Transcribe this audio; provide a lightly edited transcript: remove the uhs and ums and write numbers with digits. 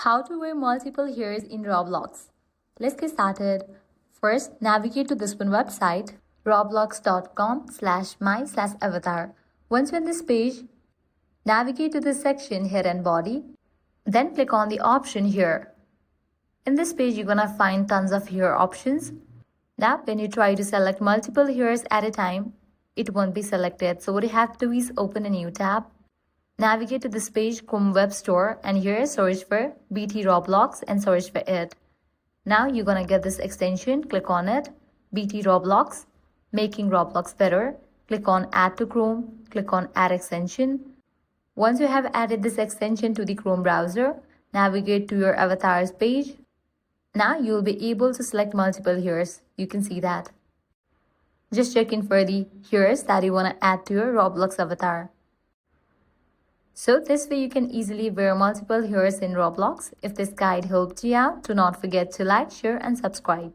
How to wear multiple hairs in Roblox. Let's get started. First, navigate to this one website, roblox.com/my/avatar. Once you're on this page, navigate to this section, hair and body. Then click on the option here. In this page, you're gonna find tons of hair options. Now, when you try to select multiple hairs at a time, it won't be selected. So what you have to do is open a new tab. Navigate to this page, Chrome Web Store, and here search for BT Roblox and search for it. Now you're gonna get this extension, click on it, BT Roblox, making Roblox better. Click on Add to Chrome, click on Add Extension. Once you have added this extension to the Chrome browser, navigate to your avatars page. Now you'll be able to select multiple hairs. You can see that. Just check in for the hairs that you wanna add to your Roblox avatar. So this way you can easily wear multiple hairs in Roblox. If this guide helped you out, do not forget to like, share and subscribe.